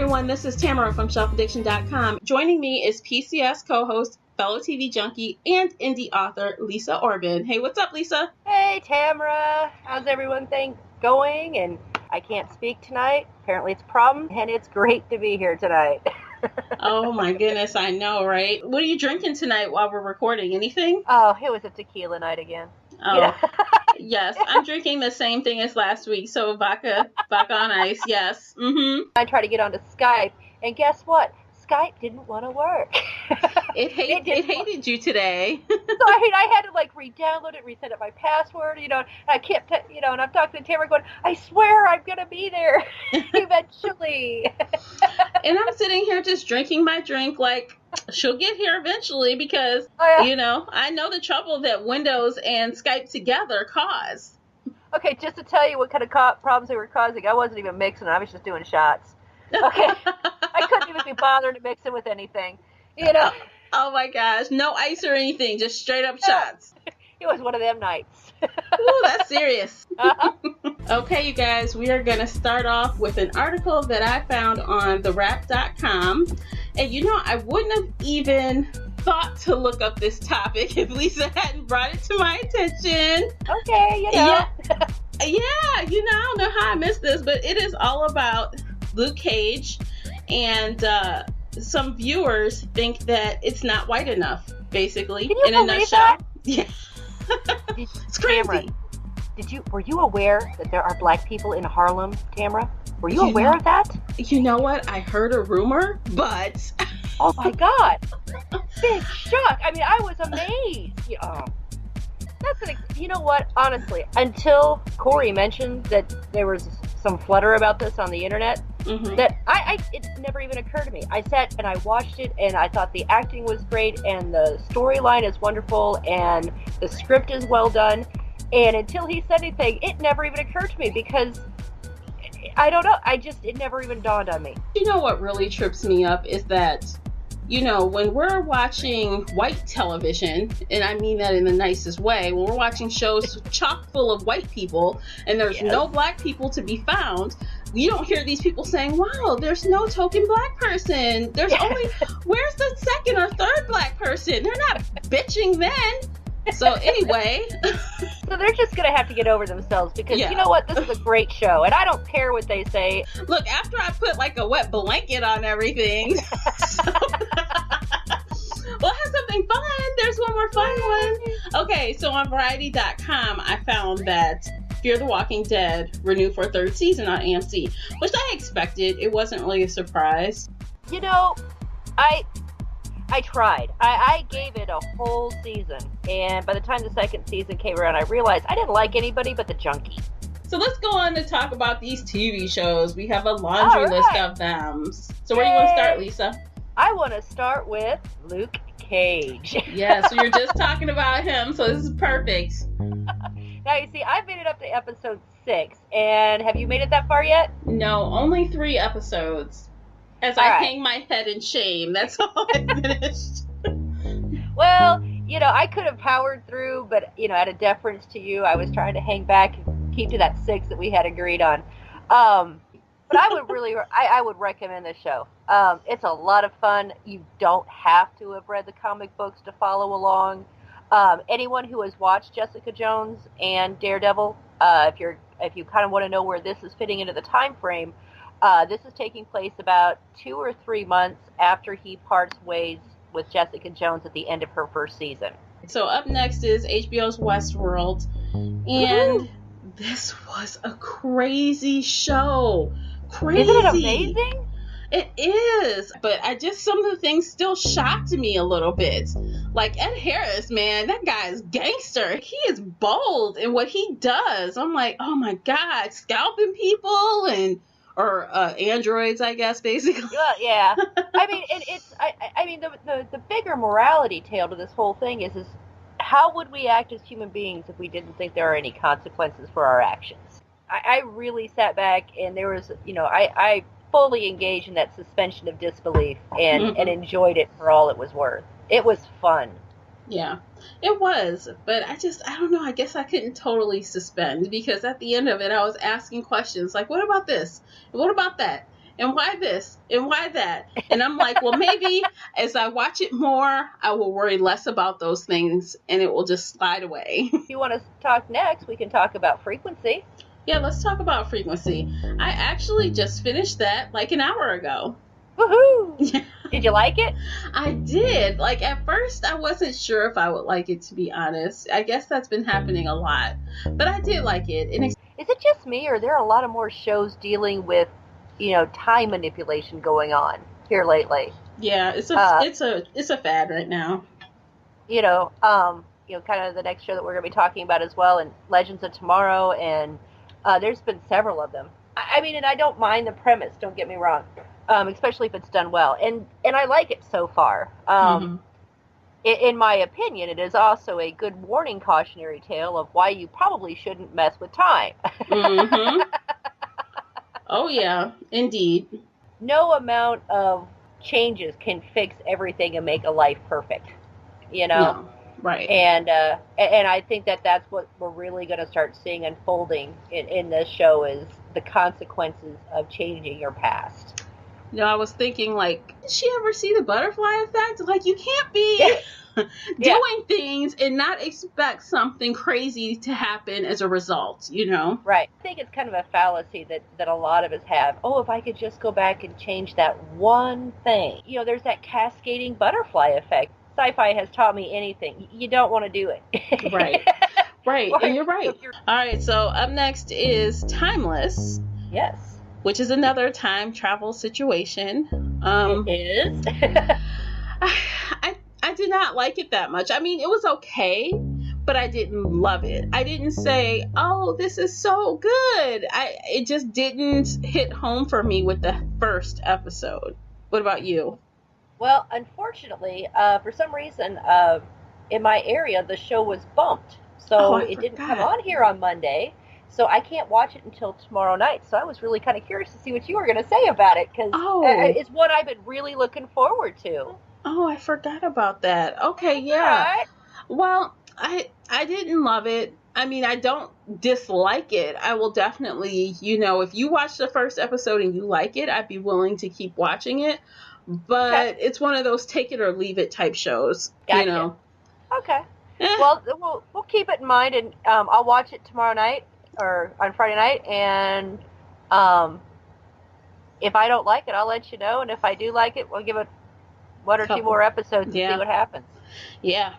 everyone, this is Tamara from shelfaddiction.com. Joining me is PCS co-host, fellow TV junkie, and indie author Lisa Orban. Hey, what's up, Lisa? Hey, Tamara. How's everyone going? And I can't speak tonight. Apparently it's a problem, and it's great to be here tonight. Oh my goodness, I know, right? What are you drinking tonight while we're recording? Anything? Oh, it was a tequila night again. Oh, Yeah. Yes. I'm drinking the same thing as last week, so vodka on ice, yes. Mm-hmm. I tried to get onto Skype, and guess what? Skype didn't want to work. It hated you today. So I had to re-download it, reset up my password, and I kept, and I'm talking to Tamara going, I swear I'm going to be there eventually. And I'm sitting here just drinking my drink like she'll get here eventually because, I know the trouble that Windows and Skype together cause. Okay, just to tell you what kind of problems they were causing, I wasn't even mixing. I was just doing shots. Okay. I couldn't even be bothered to mix it with anything, Oh my gosh, no ice or anything, just straight up shots. It was one of them nights. Ooh, that's serious. Uh-huh. Okay, you guys, we are going to start off with an article that I found on thewrap.com. And I wouldn't have even thought to look up this topic if Lisa hadn't brought it to my attention. Okay, Yeah, I don't know how I missed this, but it is all about Luke Cage, and some viewers think that it's not white enough, basically. Can you in a believe nutshell. that? Yeah. It's crazy. Tamara, were you aware that there are black people in Harlem, Tamara? Were you aware of that? You know what? I heard a rumor, but oh my God. Big shock. I mean, I was amazed. You know what? Honestly, until Corey mentioned that there was some flutter about this on the internet, that it never even occurred to me. I sat and I watched it, and I thought the acting was great, and the storyline is wonderful, and the script is well done. And until he said anything, it never even occurred to me because I don't know. It never even dawned on me. You know what really trips me up is that, when we're watching white television, and I mean that in the nicest way, when we're watching shows chock full of white people and there's no black people to be found, you don't hear these people saying, wow, there's no token black person. There's only, where's the second or third black person? They're not bitching then. So anyway. So they're just going to have to get over themselves because you know what? This is a great show, and I don't care what they say. Look, after I put a wet blanket on everything. We'll have something fun. There's one more fun one. Okay, so on Variety.com, I found that Fear the Walking Dead renewed for a third season on AMC, which I expected. It wasn't really a surprise. I tried. I gave it a whole season, and by the time the second season came around, I realized I didn't like anybody but the junkie. So let's go on to talk about these TV shows. We have a laundry list of them. So where do you want to start, Lisa? I want to start with Luke Cage. Yeah, so you're just talking about him, so this is perfect. Now, you see, I've made it up to episode 6, and have you made it that far yet? No, only 3 episodes. As I hang my head in shame, that's all I finished. Well, I could have powered through, but, out of deference to you, I was trying to hang back and keep to that 6 that we had agreed on. But I would I would recommend this show. It's a lot of fun. You don't have to have read the comic books to follow along. Anyone who has watched Jessica Jones and Daredevil, if you kind of want to know where this is fitting into the time frame, this is taking place about 2 or 3 months after he parts ways with Jessica Jones at the end of her first season. So up next is HBO's Westworld, and this was a crazy show. Crazy. Isn't it amazing? It is, but some of the things still shocked me a little bit. Like Ed Harris, man, that guy is gangster. He is bold in what he does. I'm like, oh my God, scalping people or androids, I guess, basically. Yeah. I mean, the bigger morality tale to this whole thing is how would we act as human beings if we didn't think there are any consequences for our actions? I really sat back, and there was, I fully engaged in that suspension of disbelief and enjoyed it for all it was worth. It was fun. Yeah, it was, but I don't know, I guess I couldn't totally suspend because at the end of it, I was asking questions like, what about this? What about that? And why this? And why that? And I'm like, well, maybe as I watch it more, I will worry less about those things and it will just slide away. If you want to talk next, we can talk about frequency. Yeah, let's talk about frequency. I actually just finished that like an hour ago. Woohoo! Did you like it? I did. Like, at first, I wasn't sure if I would like it, to be honest. I guess that's been happening a lot. But I did like it. Is it just me, or are there a lot of more shows dealing with, time manipulation going on here lately? Yeah, it's a fad right now. Kind of the next show that we're going to be talking about as well, and Legends of Tomorrow, and there's been several of them. I mean, and I don't mind the premise, don't get me wrong. Especially if it's done well. And I like it so far. In my opinion, it is also a good warning cautionary tale of why you probably shouldn't mess with time. Oh, yeah, indeed. No amount of changes can fix everything and make a life perfect, No, right. And I think that's what we're really going to start seeing unfolding in this show is the consequences of changing your past. I was thinking, like, did she ever see the butterfly effect? Like, you can't be doing things and not expect something crazy to happen as a result, Right. I think it's kind of a fallacy that a lot of us have. Oh, if I could just go back and change that one thing. There's that cascading butterfly effect. Sci-fi has taught me anything. You don't want to do it. Right. Right. And you're right. All right. So up next is Timeless. Yes. Which is another time travel situation. It is. I did not like it that much. I mean, it was okay, but I didn't love it. I didn't say, "Oh, this is so good." It just didn't hit home for me with the first episode. What about you? Well, unfortunately, for some reason, in my area, the show was bumped, so it didn't come on here on Monday. So I can't watch it until tomorrow night. So I was really kind of curious to see what you were going to say about it, because it's what I've been really looking forward to. Oh, I forgot about that. Okay, yeah. Right. Well, I didn't love it. I mean, I don't dislike it. I will definitely, if you watch the first episode and you like it, I'd be willing to keep watching it. But it's one of those take it or leave it type shows, Gotcha. Okay. Well, we'll keep it in mind, and I'll watch it tomorrow night. Or on Friday night, and if I don't like it, I'll let you know, and if I do like it, we'll give it one or two more episodes and see what happens. Yeah.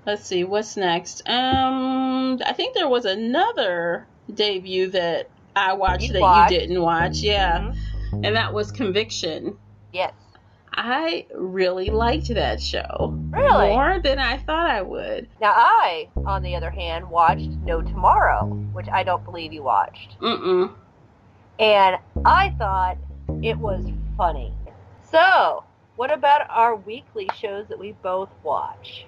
Let's see, what's next? I think there was another debut that I watched you didn't watch, and that was Conviction. Yes. I really liked that show. Really? More than I thought I would. Now, I, on the other hand, watched No Tomorrow, which I don't believe you watched. Mm-mm. And I thought it was funny. So, what about our weekly shows that we both watch?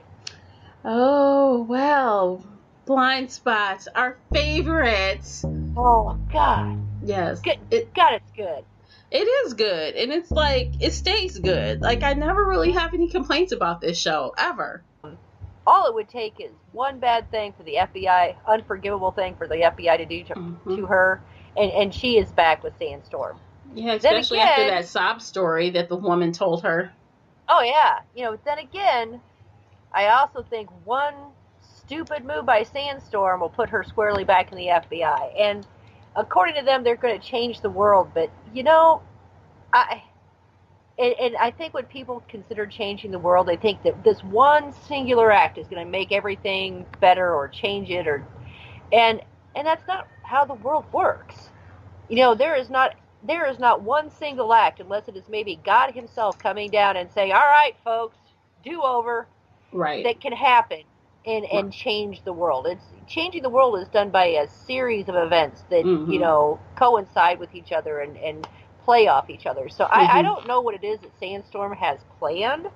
Oh, well, Blind Spots, our favorites. Oh, God. Yes. God, it's good. It is good, and it's like, it stays good. Like, I never really have any complaints about this show, ever. All it would take is one bad thing for the FBI, unforgivable thing for the FBI to do to her, and she is back with Sandstorm. Yeah, especially after that sob story that the woman told her. Oh, yeah. Then again, I also think one stupid move by Sandstorm will put her squarely back in the FBI, and according to them, they're going to change the world, but, I think when people consider changing the world, they think that this one singular act is going to make everything better or change it, and that's not how the world works. There is not one single act, unless it is maybe God himself coming down and saying, all right, folks, do over, right, that can happen and change the world. Changing the world is done by a series of events that, coincide with each other and play off each other. So I don't know what it is that Sandstorm has planned,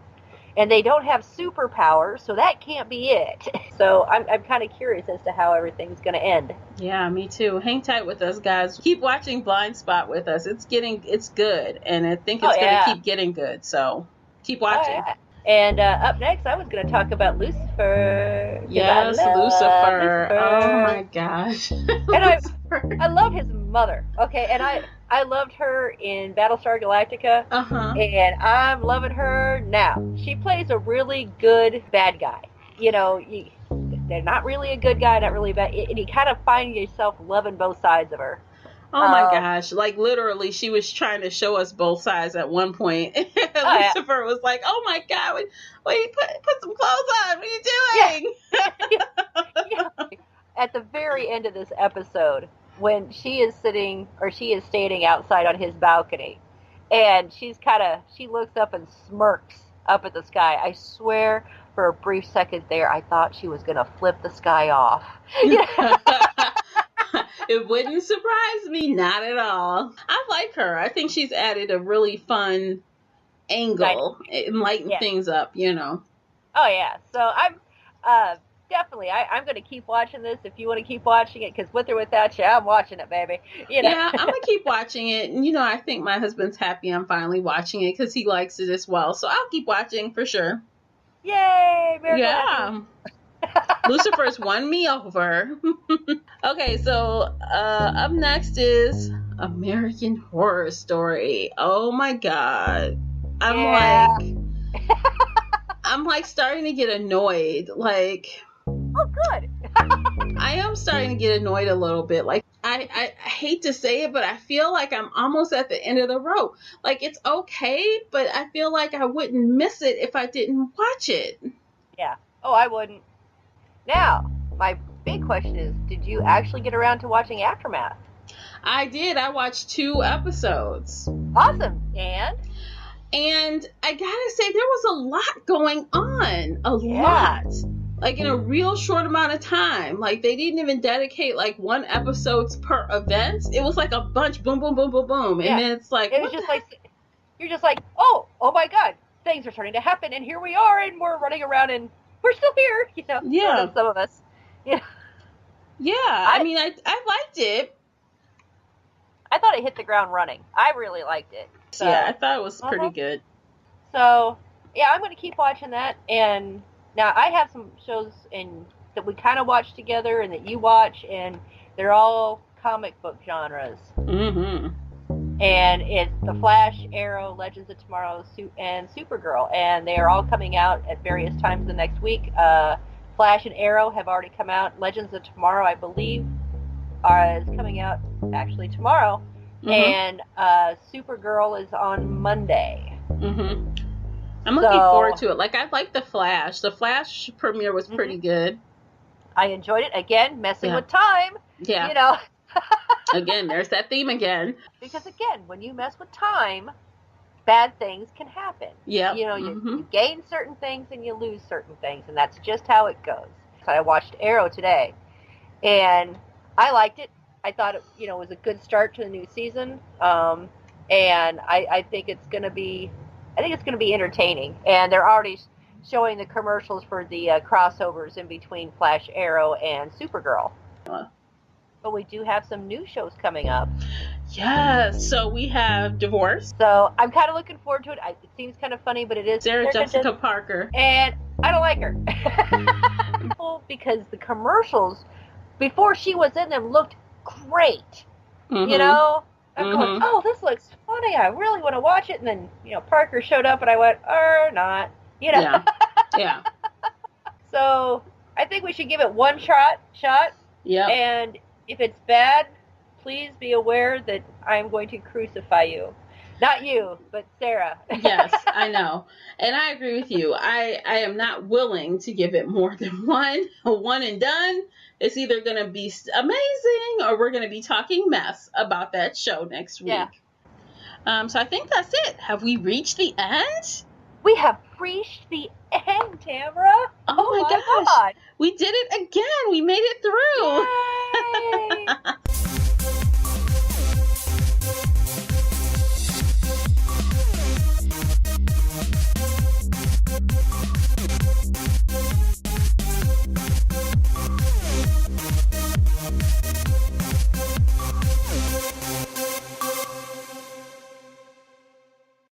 and they don't have superpowers, so that can't be it. So I'm kind of curious as to how everything's going to end. Yeah, me too. Hang tight with us, guys. Keep watching Blind Spot with us. It's good, and I think it's going to keep getting good. So keep watching. Oh, yeah. And up next, I was going to talk about Lucifer. Yes, Lucifer. Oh my gosh. And I love his mother. Okay, and I loved her in Battlestar Galactica, and I'm loving her now. She plays a really good bad guy. You know, they're not really a good guy, not really bad, and you kind of find yourself loving both sides of her. Oh my gosh, like literally she was trying to show us both sides at one point. Lucifer was like, oh my God, wait, put some clothes on, what are you doing? Yeah. At the very end of this episode, when she is standing outside on his balcony, and she looks up and smirks up at the sky. I swear, for a brief second there, I thought she was going to flip the sky off. It wouldn't surprise me, not at all. I like her. I think she's added a really fun angle, lighten things up, you know. Oh yeah, so I'm definitely I'm going to keep watching this. If you want to keep watching it, because with or without you, I'm watching it, baby. You know? Yeah, I'm going to keep watching it. And, you know, I think my husband's happy I'm finally watching it because he likes it as well. So I'll keep watching for sure. Yay! Yeah. Lucifer's won me over. Okay, so up next is American Horror Story. Oh my God. I'm like starting to get annoyed. Like, oh good. I am starting to get annoyed a little bit. Like, I hate to say it, but I feel like I'm almost at the end of the rope. Like, it's okay, but I feel like I wouldn't miss it if I didn't watch it. Yeah. Oh, I wouldn't. Now, my big question is, did you actually get around to watching Aftermath? I did. I watched 2 episodes. Awesome. And I gotta say, there was a lot going on. A lot. Like, in a real short amount of time. Like, they didn't even dedicate, like, 1 episodes per event. It was like a bunch. Boom, boom, boom, boom, boom. And then it's like, it was just like, you're just like, oh my God, things are starting to happen, and here we are, and we're running around, and we're still here, you know. Yeah. Some of us. Yeah. Yeah. I mean, I liked it. I thought it hit the ground running. I really liked it. So, yeah, I thought it was pretty good. So, yeah, I'm going to keep watching that. And now I have some shows that we kind of watch together and that you watch, and they're all comic book genres. Mm-hmm. And it's The Flash, Arrow, Legends of Tomorrow, and Supergirl. And they are all coming out at various times the next week. Flash and Arrow have already come out. Legends of Tomorrow, I believe, is coming out actually tomorrow. Mm-hmm. And Supergirl is on Monday. Mm-hmm. I'm looking forward to it. Like, I like The Flash. The Flash premiere was pretty good. I enjoyed it. Again, messing with time. Yeah. You know. Again, there's that theme again. Because, again, when you mess with time, bad things can happen. Yeah. You know, you gain certain things and you lose certain things, and that's just how it goes. So I watched Arrow today, and I liked it. I thought it, was a good start to the new season, and I think it's going to be, entertaining. And they're already showing the commercials for the crossovers in between Flash, Arrow, and Supergirl. But we do have some new shows coming up. Yes. So we have Divorce. So I'm kind of looking forward to it. It seems kind of funny, but it is Sarah Jessica Parker. And I don't like her. Because the commercials, before she was in them, looked great. Mm-hmm. You know? I'm going, oh, this looks funny. I really want to watch it. And then, Parker showed up and I went, or not. You know? Yeah. Yeah. So I think we should give it one shot. Yeah. And if it's bad, please be aware that I'm going to crucify you. Not you, but Sarah. Yes, I know. And I agree with you. I am not willing to give it more than one and done. It's either going to be amazing or we're going to be talking mess about that show next week. Yeah. So I think that's it. Have we reached the end? We have reached the end, Tamara. Oh my gosh. God. We did it again. We made it through. Yay!